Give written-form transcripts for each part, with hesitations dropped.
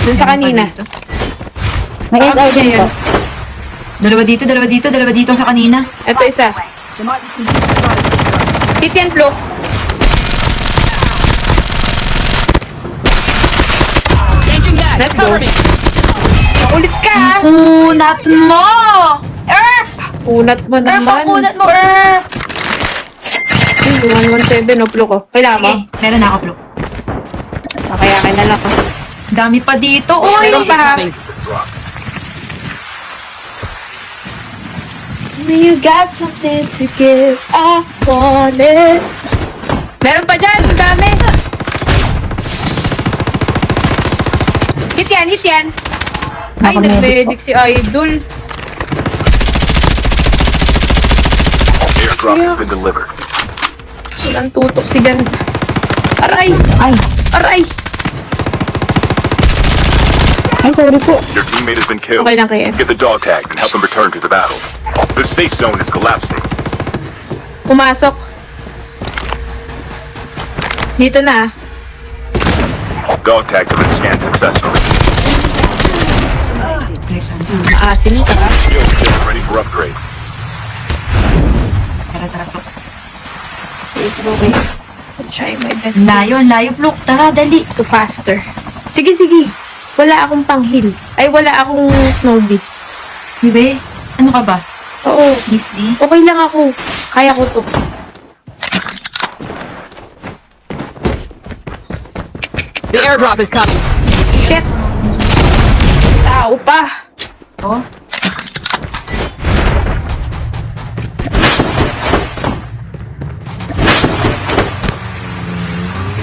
Dun sa kanina. May SR din po. Dalawa dito sa kanina. Ito isa. Hit yan, Flo. Let's go. Ulit ka, ah. Kunat mo! Erp! Unat mo Erp, naman. kunat mo, Erp! 117, no, Flo ko. Kailangan mo? Sige, meron na ako, Flo. Kaya na lang. Dami pa dito, uy! Meron pa, ha? You got something to give, I want it. Meron pa dyan, ang dami. Hit yan. Ay, Ako, nag-medic si Idol. Airdrop has been delivered. Walang tutok si Ganda. Aray! Ay, Aray! sorry po. Your teammate has been killed. Okay lang kayo. Get the dog tags and help them return to the battle. The safe zone is collapsing. Pumasok. Dito na. Dog tags have been scanned successfully. Nice one. Maasin ka. Shield kit ready for upgrade. Tara, Flo. Okay. I'll try my best. Layo, Flo. Tara, dali. To faster. Sige. Wala akong pang-heal. Ay, wala akong snowbee. Bebe, ano ka ba? Oo. Miss D? Okay lang ako. Kaya ko to. The airdrop is coming. Shit! Tao pa! Oh?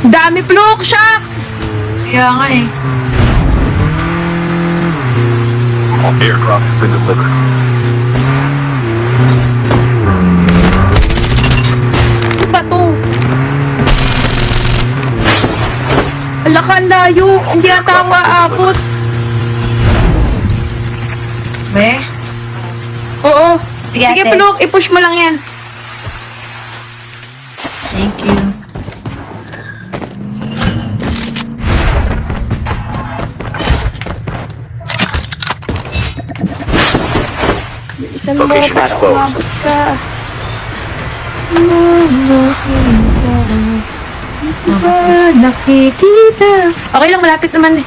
Dami pluk! Shucks! Kaya nga eh. Airdrop has been delivered. Ano ba to? Ala ka, ang layo! Hindi ata ako aabot. Be? Oo. Sige, Sige, ate. pluk! I-push mo lang yan. Thank you. Isa mo Location para exposed. umabot ka. Isa mo ka. Hindi ba nakikita? Okay lang, malapit naman eh.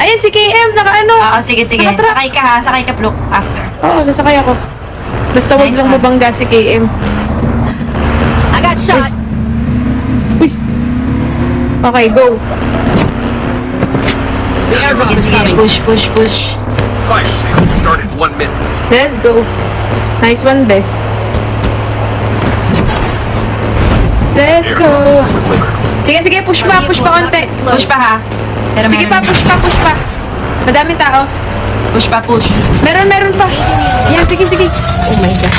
Ayan si KM, naka-ano. Sige. Nakatrap. Sakay ka ha. Sakay ka, Flo. After. Oo, sasakay ako. Basta wag Nice lang one. mabangga si KM. I got shot. Uy! Okay, go. Sige. Push. Fire sale start in 1 minute. Let's go. Nice one, be. Let's go. Delivered. Sige, push pa konti. Push pa ha. Pero Sige pa, push pa. Madaming tao. Push. Meron pa. Yan, sige. Oh my God.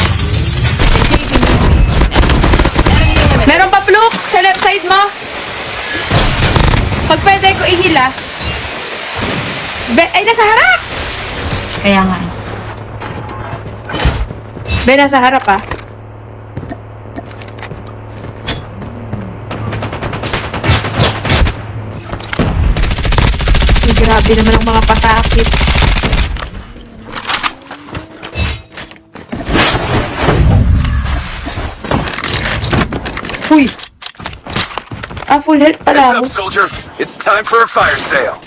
Meron pa, Pluk, sa left side mo. Pag pwede ko ihila. Ay, nasa harap! Kaya nga eh. Nasa harap, ah. Ay, grabe naman ang mga pasakit. Uy! Full health pala Heads ako. up, soldier. It's time for a fire sale.